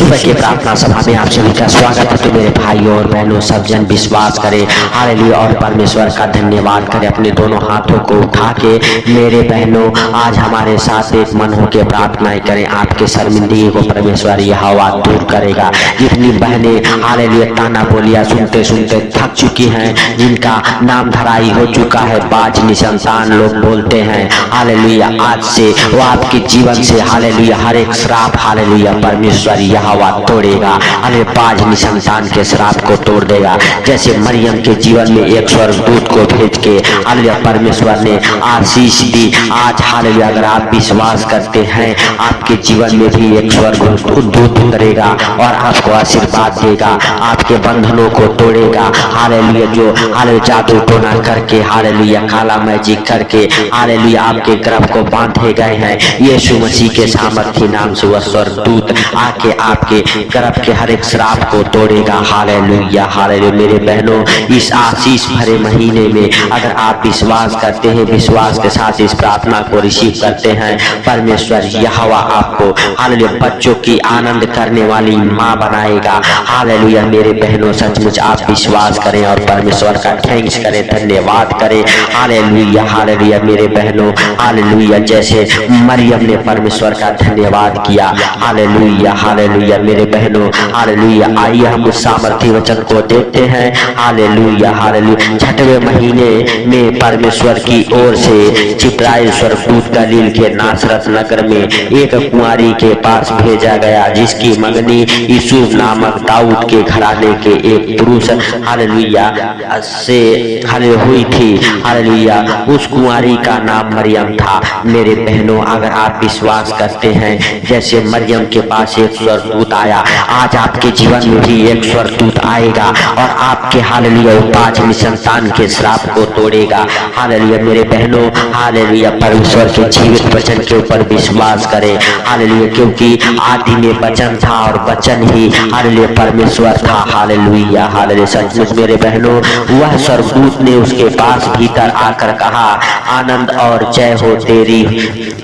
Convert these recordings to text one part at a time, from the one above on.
सुबह की प्रार्थना सभा में आप सभी का स्वागत है। तो मेरे भाइयों और बहनों सब जन विश्वास करें हालेलुया और परमेश्वर का धन्यवाद करें। अपने दोनों हाथों को उठा के मेरे बहनों आज हमारे साथ एक मन होकर प्रार्थनाएं करें। आपके शर्मिंदगी को परमेश्वर यहोवा दूर करेगा। जितनी बहनें हालेलुया ताना बोलिया सुनते सुनते थक चुकी हैं, जिनका नाम धराई हो चुका है, बाज निसंतान लोग बोलते हैं हालेलुया, आज से वो आपके जीवन से हालेलुया हर एक श्राप हालेलुया परमेश्वर यहोवा तोड़ेगा। अरे बाज निसंतान के श्राप को तोड़ देगा। जैसे मरियम के जीवन में एक स्वर्गदूत को भेज के हालेलुया परमेश्वर ने आशीष दी, आज हालेलुया अगर आप विश्वास करते हैं आपके जीवन में भी एक स्वर्गदूत उतरेगा और आपको आशीर्वाद देगा, आपके बंधनों को तोड़ेगा। हालेलुया जो हालेलुया जादू टोना करके हालेलुया काला मैजिक करके हालेलुया आपके गर्भ को बांधे गए हैं, यीशु मसीह के सामर्थ्य नाम से वह स्वर्गदूत आके आपके गर्भ के हर एक श्राप को तोड़ेगा। हालेलुया हालेलुया मेरे बहनों, इस आशीष भरे महीने में अगर आप विश्वास करते हैं, विश्वास के साथ इस प्रार्थना को रिसीव करते हैं, परमेश्वर यहोवा आपको हालेलुया बच्चों की आनंद करने वाली माँ बनाएगा। हालेलुया मेरे बहनों सचमुच आप विश्वास करें और परमेश्वर का थैंक्स करें, धन्यवाद करें। हालेलुया हालेलुया मेरे बहनों हालेलुया जैसे मरियम ने परमेश्वर का धन्यवाद किया। हालेलुया हालेलुया मेरे बहनों हालेलुया आइए हम उस सामर्थ्य वचन को देखते हैं। हालेलुया हालेलुया छठवें महीने में परमेश्वर की ओर से जिब्राइल स्वर्गदूत गलील के नासरत नगर में एक कुंवारी के पास भेजा गया, जिसकी मंगनी यूसुफ नामक दाऊद के घराने के एक पुरुष हालेलुया से हालेलुया हुई थी। हालेलुया उस कुंवारी का नाम मरियम था। मेरे बहनों अगर आप विश्वास करते हैं जैसे मरियम के पास एक स्वर्गदूत आया, आज आपके जीवन में भी एक स्वर्गदूत आएगा और आपके हालेलुया बाज निसंतान के श्राप को तोड़ेगा। हालेलुया मेरे बहनों हालेलुया परमेश्वर के जीवित वचन के ऊपर विश्वास करें। हालेलुया क्योंकि आदि में वचन था और वचन ही हालेलुया परमेश्वर था। हालेलुया हालेलुया सचमुच मेरे बहनों वह स्वर्गदूत ने उसके पास भीतर आकर कहा, आनंद और जय हो तेरी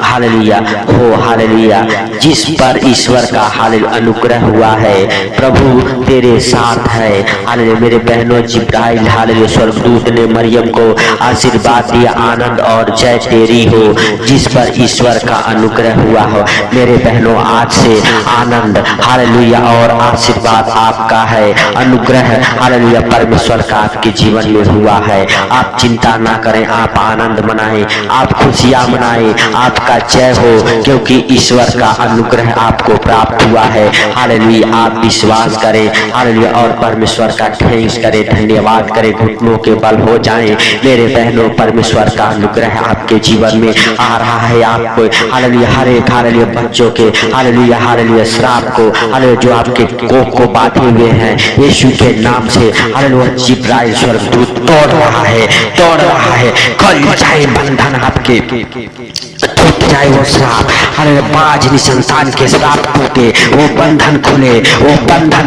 हालेलुया हो हालेलुया जिस पर ईश्वर का हालेलुया अनुग्रह हुआ है, प्रभु तेरे साथ है। हालेलुया मेरे बहनों जिब्राइल हालेलुया स्वर्गदूत ने मरियम को आशीर्वाद दिया, आनंद और जय तेरी हो जिस पर ईश्वर का अनुग्रह हुआ हो। मेरे बहनों आज से आनंद हालेलुया और आशीर्वाद आपका है, अनुग्रह हालेलुया परमेश्वर का आपके जीवन में हुआ है। आप चिंता ना करें, आप आनंद मनाएं, आप खुशियां मनाएं, आपका जय हो क्योंकि ईश्वर का अनुग्रह आपको प्राप्त हुआ है। हालेलुया आप विश्वास करें हालेलुया और परमेश्वर का थैंक्स करें, धन्यवाद करें, घुटनों के बल हो जाएं। मेरे बहनों परमेश्वर का अनुग्रह आपके जीवन में आ रहा है। आपको हालेलुया हर एक हालेलुया बच्चों के हालेलुया श्राप को हालेलुया जो आपके कोख को बांधे हुए हैं यीशु के नाम से हालेलुया जिब्राइल स्वर्गदूत तोड़ रहा है। खुल जाए बंधन आपके, टूट जाए वो श्राप हालेलुया बाज निसंतान के श्राप टूटे, वो बंधन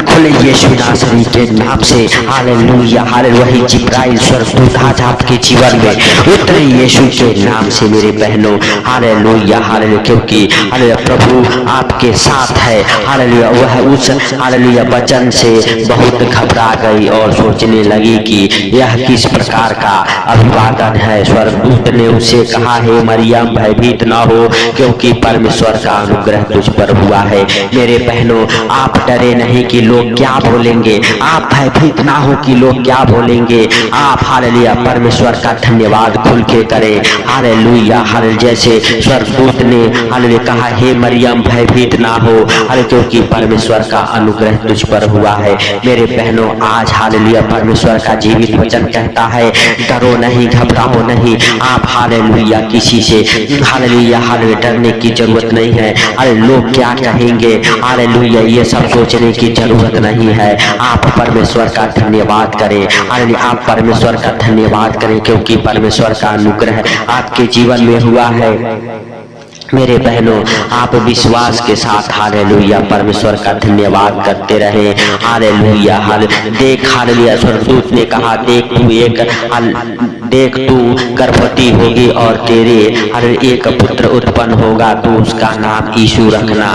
खुले यीशु नासरी के नाम से। हालेलुया हालेलुया वही जिब्राइल स्वर्गदूत आज आपके जीवन में उतरे यीशु के नाम से। मेरे बहनों हालेलुया हालेलुया क्योंकि हालेलुया प्रभु आपके साथ है। हालेलुया वह उस हालेलुया वचन से बहुत घबरा गई और सोचने लगी कि यह किस प्रकार का अभिवादन है। स्वर्गदूत ने उसे कहा, हे मरियम भयभीत न हो क्योंकि परमेश्वर का अनुग्रह तुझ पर हुआ है। मेरे बहनों आप डरे नहीं कि लोग क्या बोलेंगे, आप भयभीत ना हो कि लोग क्या बोलेंगे। आप हालेलुया परमेश्वर का धन्यवाद खुल के करें। हालेलुया हालेलुया जैसे स्वर्गदूत ने हालेलुया कहा, हे मरियम भयभीत ना हो हालेलुया क्योंकि परमेश्वर का अनुग्रह तुझ पर हुआ है। मेरे बहनों आज हालेलुया परमेश्वर का जीवित वचन कहता है, डरो नहीं घबराओ नहीं। आप हालेलुया किसी से हालेलुया हालेलुया डरने की जरूरत नहीं है। अरे लोग क्या कहेंगे हालेलुया ये सब सोचने की जरूरत नहीं है। आप परमेश्वर का धन्यवाद करें, हालेलुया आप परमेश्वर का धन्यवाद करें क्योंकि परमेश्वर का अनुग्रह आपके जीवन में हुआ है। मेरे बहनों, आप विश्वास के साथ हालेलुया परमेश्वर का धन्यवाद करते रहे। हालेलुया देख हालेलुया स्वर्गदूत ने कहा, देख तू गर्भवती होगी और तेरे एक पुत्र उत्पन्न होगा, तू उसका नाम यीशु रखना।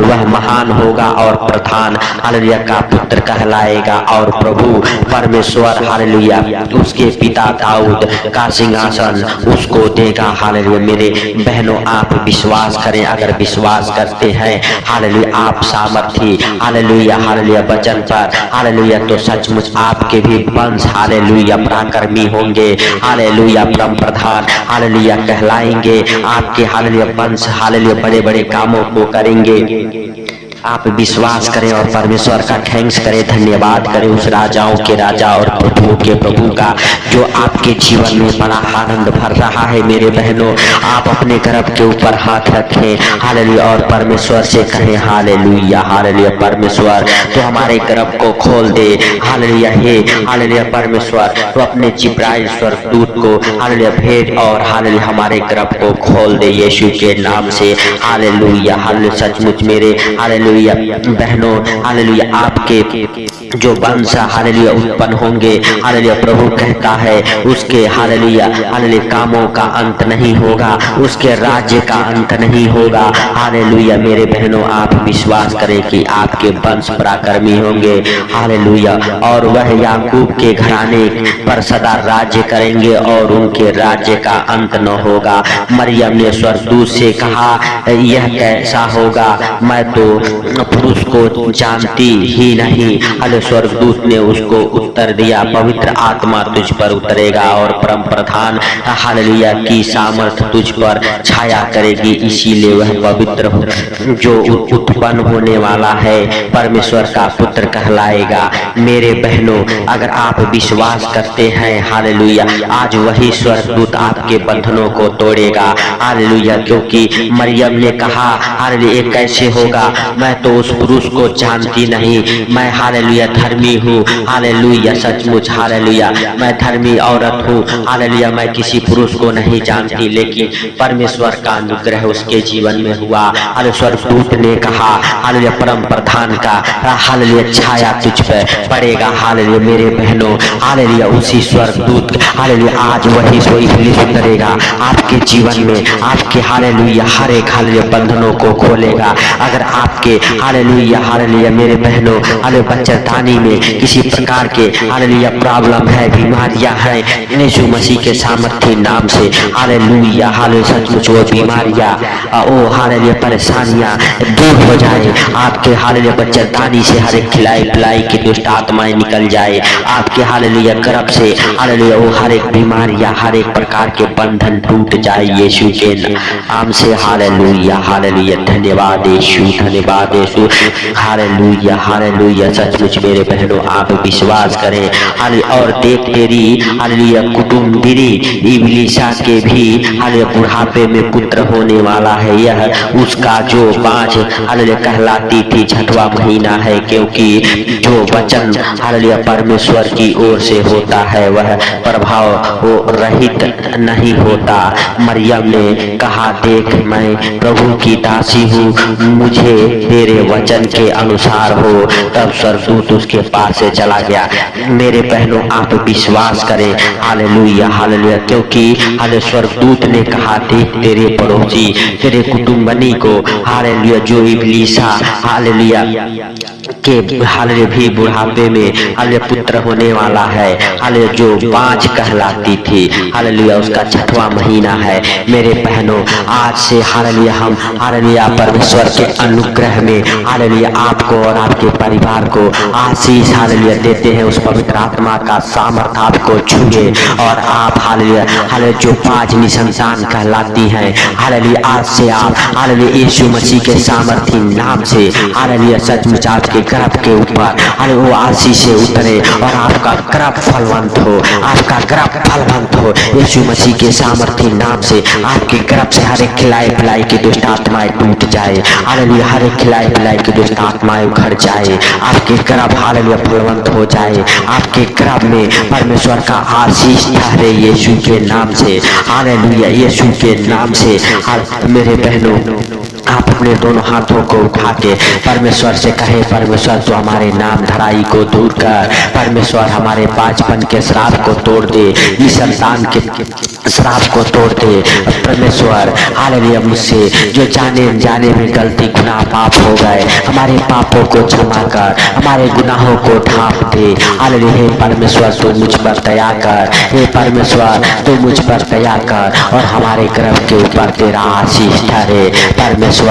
वह महान होगा और प्रधान हालेलुया का पुत्र कहलाएगा और प्रभु परमेश्वर हालेलुया उसके पिता दाऊद का सिंहासन उसको देगा। हालेलुया मेरे बहनों, आप विश्वास करें। अगर विश्वास करते हैं हालेलुया आप सामर्थी हालेलुया वचन पर हालेलुया, तो सचमुच आपके भी वंश हालेलुया पराक्रमी होंगे, हालेलुया परम प्रधान हालेलुया कहलाएंगे। आपके हालेलुया वंश हालेलुया बड़े बड़े कामों को करेंगे। आप विश्वास करें और परमेश्वर का थैंक्स करें, धन्यवाद करें उस राजाओं के राजा और प्रभुओं के प्रभु का जो आपके जीवन में बड़ा आनंद भर रहा है। मेरे बहनों, आप अपने गर्भ के ऊपर हाथ रखें हालेलुया और परमेश्वर से कहें हालेलुया परमेश्वर तो हमारे गर्भ को खोल दे। हालेलुया हे हालेलुया परमेश्वर तो अपने जिब्राइल स्वर्गदूत को हालेलुया भेज और हालेलुया हमारे गर्भ को खोल दे यीशु के नाम से। हालेलुया सचमुच मेरे हालेलुया बहनों, हालेलुया आपके जो वंश हालेलुया उत्पन्न होंगे हालेलुया प्रभु कहता है उसके हालेलुया कामों का अंत नहीं होगा, उसके राज्य का अंत नहीं होगा। हालेलुया मेरे बहनों, आप विश्वास करें कि आपके वंश पराक्रमी होंगे हालेलुया और वह याकूब के घराने पर सदा राज्य करेंगे और उनके राज्य का अंत न होगा। मरियम ने स्वर्गदूत से कहा, यह कैसा होगा, मैं तो पुरुष को जानती ही नहीं। स्वर्गदूत ने उसको उत्तर दिया, पवित्र आत्मा तुझ पर उतरेगा और परम प्रधान हालेलुया की सामर्थ तुझ पर छाया करेगी, इसीलिए वह पवित्र जो उत्पन्न होने वाला है परमेश्वर का पुत्र कहलाएगा। मेरे बहनों, अगर आप विश्वास करते हैं हालेलुया आज वही स्वर्गदूत आपके बंधनों को तोड़ेगा हालेलुया, क्योंकि मरियम ने कहा हालेलुया कैसे होगा, मैं तो उस पुरुष को जानती नहीं, मैं हालेलुया धर्मी हूँ हालेलुया सचमुच हालेलुया मैं धर्मी औरत हूँ हालेलुया मैं किसी पुरुष को नहीं जानती, लेकिन परमेश्वर का अनुग्रह उसके जीवन में हुआ। स्वर्गदूत ने कहा हालेलुया परम प्रधान का हालेलुया छाया तुझ पे पड़ेगा। हालेलुया मेरे बहनों, हालेलुया उसी स्वर्गदूत हालेलुया आज वही सोई उतरेगा आपके जीवन में, आपके हालेलुया हर एक हालेलुया बंधनों को खोलेगा। अगर आपके हालेलुया मेरे बहनों हालेलुया बच्चेदानी में किसी प्रकार के हालेलुया प्रॉब्लम है, बीमारियां हैं, यीशु मसीह के सामर्थ्य नाम से हालेलुया सचमुच वो बीमारियां ओ हालेलुया परेशानियां दूर हो जाए। आपके हालेलुया बच्चेदानी से हर एक खिलाई पिलाई की दुष्ट आत्माएं निकल जाए। आपके हालेलुया गर्भ से हालेलुया वो हर एक बीमारियां हर एक प्रकार के बंधन टूट जाए यीशु के नाम से। हालेलुया धन्यवाद यीशु धन्यवाद यीशु हालेलुया सचमुच मेरे बहनों आप विश्वास करें और देख तेरी हालेलुया कुटुंबिनी इबलीसा के भी हालेलुया बुढ़ापे में पुत्र होने वाला है। यह उसका जो 5 हालेलुया कहलाती थी 6वां महीना है, क्योंकि जो वचन हालेलुया परमेश्वर की ओर से होता है वह प्रभाव रहित नहीं होता। मरियम ने कहा, देख मैं प्रभु की दासी हूँ, मुझे तेरे वचन के अनुसार हो। तब स्वर्गदूत उसके पास से चला गया। मेरे बहनों आप विश्वास करें हालेलुया क्योंकि हालेलुया स्वर्गदूत ने कहा, देख तेरे पड़ोसी तेरे कुटुंबनी को हालेलुया जो इबलीसा हालेलुया के हालेलुया भी बुढ़ापे में हालेलुया पुत्र होने वाला है, हालेलुया जो 5 कहलाती थी, हालेलुया उसका 6वां महीना है। मेरे बहनों आज से हालेलुया हम हालेलुया परमेश्वर के अनुग्रह में हालेलुया आपको और आपके परिवार को आशीष हालेलुया देते हैं। उस पवित्र आत्मा का सामर्थ आपको छुए और आप हालेलुया जो 5 निसंतान कहलाती हैं हालेलुया आज से आप हालेलुया यीशु मसीह के सामर्थी नाम से हालेलुया सचमुच आपके गर्भ के ऊपर हालेलुया वो आशीष से उतरे और आपका गर्भ फलवंत हो, आपका गर्भ फलवंत हो। यीशु मसीह के सामर्थी नाम से आपके गर्भ से हर एक खिलाई पिलाई की दुष्ट आत्माएं टूट जाए। हालेलुया, हर एक खिलाई पिलाई की दुष्ट आत्माएं उखड़ जाए। आपके गर्भ हालेलुया फलवंत हो जाए। आपके गर्भ में परमेश्वर का आशीष ठहरे यीशु के नाम से। हालेलुया, यीशु के नाम से। मेरे बहनों, आप अपने दोनों हाथों को उठा के परमेश्वर से कहे, परमेश्वर तो हमारे नाम धराई को दूर कर। परमेश्वर हमारे बाचपन के श्राप को तोड़ दे, इस संतान के श्राप को तोड़ दे। परमेश्वर हालेलुया, मुझसे जो जाने जाने में गलती गुनाह पाप हो गए, हमारे पापों को क्षमा कर, हमारे गुनाहों को ढांप दे। हालेलुया, हे परमेश्वर तू मुझ पर दया कर। हे परमेश्वर तू मुझ पर दया कर और हमारे गर्भ के ऊपर तेरा आशीष ठहरे। परमेश्वर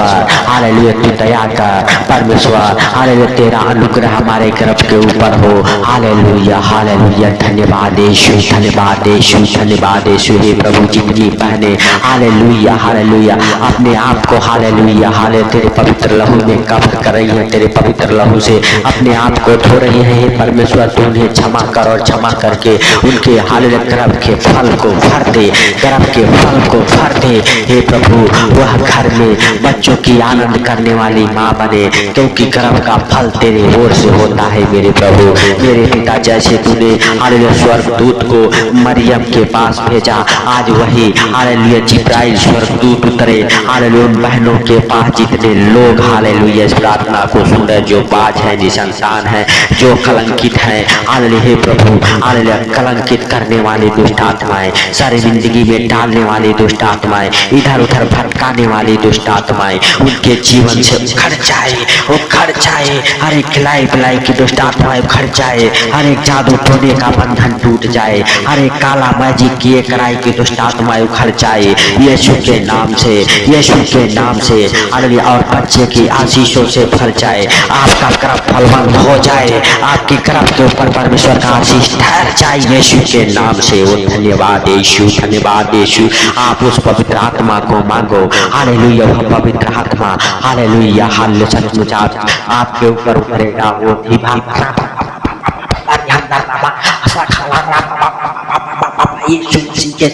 हालेलुया, तू दया कर। परमेश्वर हालेलुया, तेरा अनुग्रह हमारे गर्भ के ऊपर हो। हालेलुया, हालेलुया, धन्यवाद यीशु, धन्यवाद यीशु, धन्यवाद यीशु। हे प्रभु, जितनी बहने हालेलुया हालेलुया अपने आप को हालेलुया हालेलुया तेरे पवित्र लहू में कवर कर रही है, तेरे पवित्र लहू से अपने आप को धो रही है, हे परमेश्वर तू उन्हें क्षमा कर और क्षमा करके उनके हालेलुया गर्भ के फल को भर दे, गर्भ के फल को भर दे। हे प्रभु, वह घर में बच्चों की आनंद करने वाली माँ बने, क्योंकि गर्भ का फल तेरे ओर से होता है। मेरे प्रभु, मेरे पिता, जैसे तूने हालेलुया स्वर्गदूत को मरियम के पास भेजा, आज वही हालेलुया जिब्राइल स्वर्गदूत उतरे हालेलुया उन बहनों के पास जितने लोग हालेलुया इस प्रार्थना को सुन रहे, जो बाज है, निसंतान है, जो कलंकित है। हालेलुया, हे प्रभु हालेलुया, कलंकित करने वाली दुष्ट आत्माएं, सारी जिंदगी में डालने वाली दुष्ट आत्माएं, इधर उधर भटकाने वाली दुष्ट आत्माएं, उनके जीवन से उखड़ जाए, उखड़ जाए। हर एक खिलाई पिलाई की दुष्ट आत्माएं उखड़ जाए, हर एक जादू टोने का बंधन टूट जाए, हर एक काला मैजिक किए कराई की दुष्ट आत्माएं उखड़ जाए यीशु के नाम से, यीशु के नाम से। हालेलुया, और बच्चे की आशीषों से भर जाए, आपका गर्भ फलवंत हो जाए, आपके गर्भ के ऊपर परमेश्वर का आशीष ठहर जाए यीशु के नाम से। वो धन्यवाद यीशु, धन्यवाद यीशु। आप उस पवित्र आत्मा को मांगो। हालेलुया, वह पवित्र आत्मा हालेलुया हालेलुया सचमुच आपके ऊपर उतरेगा। वो यीशु मसीह के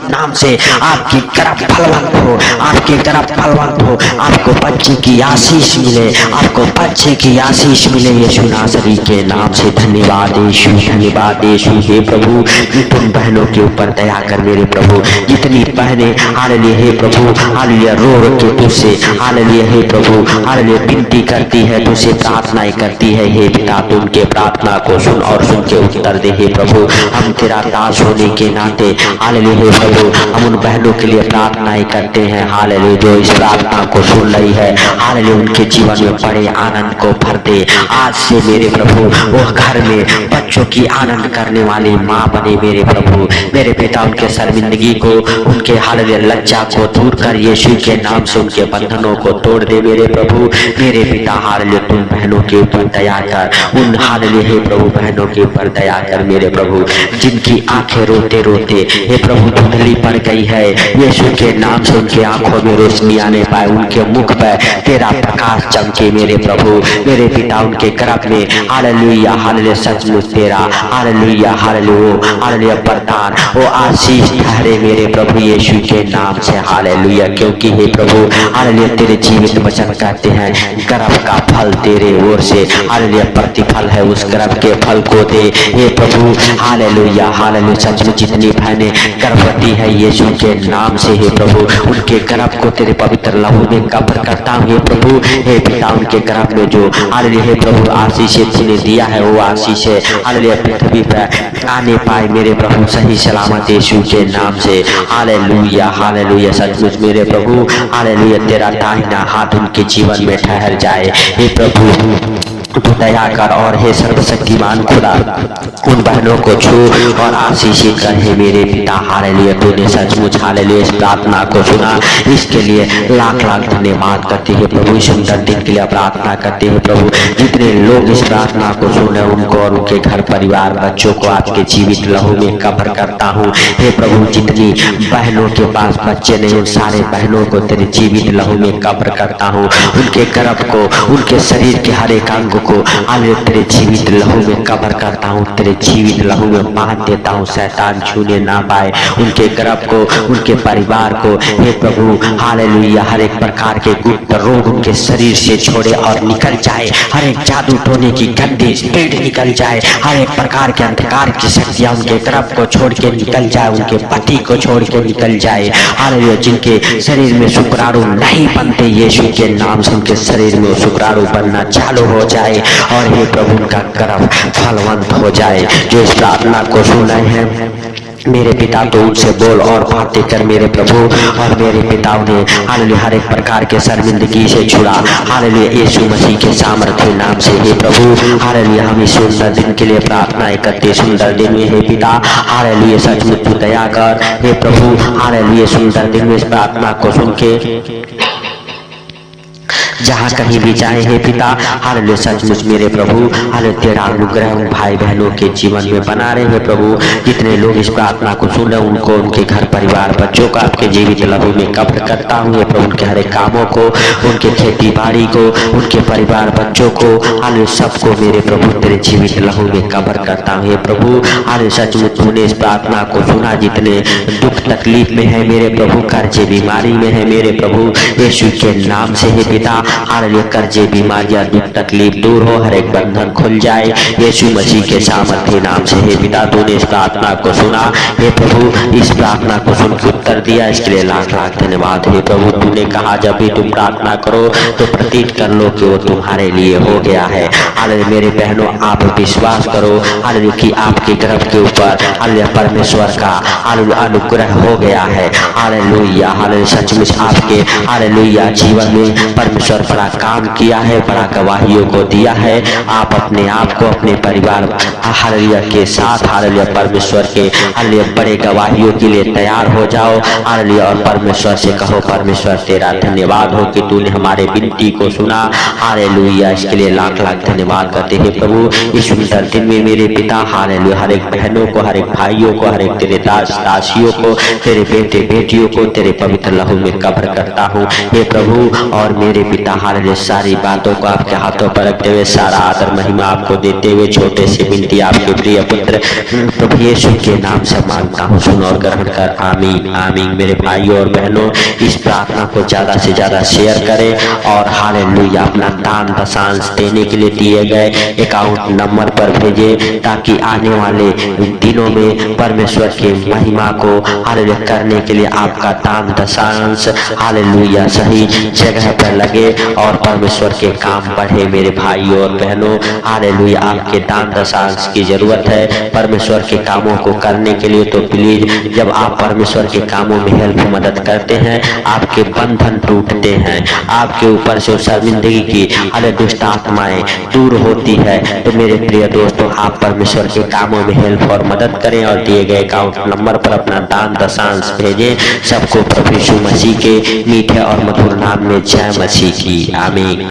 नाम से आपकी गर्भ फलवंत हो, आपके गर्भ फलवंत हो, आपको बच्चे की आशीष मिले, आपको बच्चे की आशीष मिले यीशु नासरी के नाम से। धन्यवाद यीशु, धन्यवाद यीशु। हे प्रभु, तुम बहनों के ऊपर दया कर मेरे प्रभु। जितनी बहनें हालेलुया हे प्रभु हालेलुया रो रो के तुझसे हालेलुया हे प्रभु हालेलुया विनती करती है, तुझसे प्रार्थनाएं करती है, हे पिता तू उनके प्रार्थना को सुन और सुन के उत्तर दे। हे प्रभु, हम तेरा दास होने के नाते हालेलुया हे प्रभु हम उन बहनों के लिए प्रार्थनाएं करते हैं हालेलुया, जो इस प्रार्थना को सुन रही है। हालेलुया, उनके जीवन में बड़े आनंद को भर दे। आज से मेरे प्रभु वो घर में बच्चों की आनंद करने वाली माँ बने मेरे प्रभु। मेरे पिता, उनके शर्मिंदगी को, उनके हालेलुया लज्जा को दूर कर यीशु के नाम से उनके बंधनों को तोड़ दे मेरे प्रभु। मेरे पिता हालेलुया तुम बहनों के ऊपर दया कर, उन हालेलुया हे प्रभु बहनों के ऊपर दया कर मेरे प्रभु, जिनकी आंखें रोते रोते हे प्रभु धुंधली पड़ गई है, यीशु के नाम से उनके आंखों में रोशनी आने पाए, उनके मुख पर तेरा प्रकाश चमके मेरे प्रभु। मेरे पिता, उनके गर्भ में हालेलुया हालेलुया सचमुच तेरा हालेलुया हालेलुया हालेलुया वरदान वो आशीष ठहरे मेरे प्रभु यीशु के नाम से। हालेलुया, क्योंकि हे प्रभु हालेलुया तेरे जीवित वचन कहते हैं गर्भ का फल तेरे ओर से हालेलुया प्रतिफल है, उस गर्भ के फल को दे हे प्रभु। हालेलुया हालेलुया सचमुच जितनी बहनें गर्भवती है यीशु के नाम से हे प्रभु, उनके गर्भ को तेरे पवित्र लहू में कवर करता हूँ हे प्रभु। हे पिता, उनके गर्भ में जो हालेलुया हे प्रभु आशीष तूने दिया है वो आशीष है हालेलुया पृथ्वी पर आने पाए मेरे प्रभु सही सलामत यीशु के नाम से। हालेलुया हालेलुया सचमुच मेरे प्रभु हालेलुया तेरा दाहिना हाथ उनके जीवन में ठहर जाए हे प्रभु। तू दया कर और हे सर्वशक्तिमान खुदा उन बहनों को छू और आशीषित कर हे मेरे पिता। हालेलुया, तूने सचमुच हालेलुया इस प्रार्थना को सुना, इसके लिए लाख लाख धन्यवाद करते हैं प्रभु। इस सुंदर दिन के लिए प्रार्थना करते हैं प्रभु, जितने लोग इस प्रार्थना को सुन रहे उनको और उनके घर परिवार बच्चों को आपके जीवित लहू में कवर करता हूँ हे प्रभु। जितनी बहनों के पास बच्चे नहीं उन सारे बहनों को तेरे जीवित लहू में कवर करता हूँ, उनके गर्भ को, उनके शरीर के हर एक अंग को हालेलुया तेरे जीवित लहू में कवर करता हूँ, तेरे जीवित लहू में बांध देता हूँ, शैतान छूने ना पाए उनके गर्भ को, उनके परिवार को। हे प्रभु हालेलुया हर एक प्रकार के गुप्त रोग उनके शरीर से छोड़े और निकल जाए, हर एक जादू टोने की गंदी स्पिरिट निकल जाए, हर एक प्रकार के अंधकार की शक्तियां उनके गर्भ को छोड़ के निकल जाए, उनके पति को छोड़ के निकल जाए। हालेलुया जिनके शरीर में शुक्राणु नहीं बनते, यीशु के नाम से उनके शरीर में शुक्राणु बनना चालू हो जाए और हे प्रभु उनका गर्भ फलवंत हो जाए। जो इस प्रार्थना को सुना है मेरे पिता तो उनसे बोल और बातें कर मेरे प्रभु, और मेरे पिता उन्हें हालेलुया हर एक प्रकार के शर्मिंदगी से छुड़ा हालेलुया यीशु मसीह के सामर्थ्य नाम से। हे प्रभु हालेलुया हम इस सुंदर दिन के लिए प्रार्थना करते, सुंदर दिन में हे पिता हालेलुया सचमुच तू दया कर। हे प्रभु हालेलुया सुंदर दिन में इस प्रार्थना को सुन के जहाँ कहीं भी जाए हे पिता हालेलुया सचमुच मेरे प्रभु हालेलुया तेरा अनुग्रह उन भाई बहनों के जीवन में बना रहे हैं प्रभु। जितने लोग इस प्रार्थना को सुन रहे उनको, उनके घर परिवार बच्चों को आपके जीवित लहू में कब्र करता हूँ। हे प्रभु उनके हर एक कामों को, उनके खेती बाड़ी को, उनके परिवार बच्चों को हालेलुया सबको मेरे प्रभु तेरे जीवित लहू में कब्र करता हूँ। हे प्रभु हालेलुया सचमुच तूने इस प्रार्थना को सुना, जितने दुख तकलीफ में है मेरे प्रभु, कर्जे बीमारी में है मेरे प्रभु, यीशु के नाम से हे पिता हालेलुया कर्जे बीमारियां दुख तकलीफ दूर हो, हर एक बंधन खुल जाए यीशु मसीह के सामर्थ्य नाम से। हे पिता तूने इस प्रार्थना को सुना, हे प्रभु इस प्रार्थना को सुन के उत्तर दिया, इसके लिए लाख लाख धन्यवाद। हे प्रभु तूने कहा जब भी तुम प्रार्थना करो तो प्रतीत कर लो कि वो तुम्हारे लिए हो गया है। हालेलुया मेरे बहनों आप विश्वास करो हालेलुया कि आपके गर्भ के ऊपर हालेलुया परमेश्वर का हालेलुया अनुग्रह हो गया है। हालेलुया हालेलुया सचमुच आपके हालेलुया जीवन में परमेश्वर बड़ा काम किया है, बड़ा गवाहियों को दिया है। आप अपने आप को अपने परिवार हालेलुया के साथ हालेलुया परमेश्वर के हालेलुया बड़े गवाहियों के लिए तैयार हो जाओ हालेलुया, और परमेश्वर से कहो परमेश्वर तेरा धन्यवाद हो कि तूने हमारे विनती को सुना। हालेलुया इसके लिए लाख लाख धन्यवाद करते हैं प्रभु। इस सुंदर दिन में मेरे पिता हालेलुया हर एक बहनों को, हर एक भाइयों को, हर एक तेरे दास दासियों को, तेरे बेटे बेटियों को तेरे पवित्र लहू में कब्र करता हूँ हे प्रभु। और मेरे पिता हालेलुया सारी बातों को आपके हाथों पर रखते हुए सारा आदर महिमा आपको देते हुए छोटे से विनती आपके प्रिय पुत्र प्रभु यीशु के नाम से मांगता हूँ, सुन और ग्रहण कर। आमीन आमीन। मेरे भाइयों और बहनों इस प्रार्थना को ज्यादा से ज्यादा शेयर करें और हालेलुया अपना दान दशांश देने के लिए दिए गए अकाउंट नंबर पर भेजें, ताकि आने वाले दिनों में परमेश्वर की महिमा को हालेलुया करने के लिए आपका दान दशांश हालेलुया सही जगह पर लगे और परमेश्वर के काम बढ़े। मेरे भाइयों और बहनों हालेलुया आपके दान दशांश की जरूरत है परमेश्वर के कामों को करने के लिए। तो प्लीज जब आप परमेश्वर के कामों में हेल्प मदद करते हैं आपके बंधन टूटते हैं, आपके ऊपर से शर्मिंदगी की हालेलुया दुष्ट आत्माएं दूर होती है। तो मेरे प्रिय दोस्तों आप परमेश्वर के कामों में हेल्प और मदद करें और दिए गए अकाउंट नंबर पर अपना दान दशांश भेजें। सबको प्रभु यीशु मसीह के मीठे और मधुर नाम में जय मसीह की आमीन।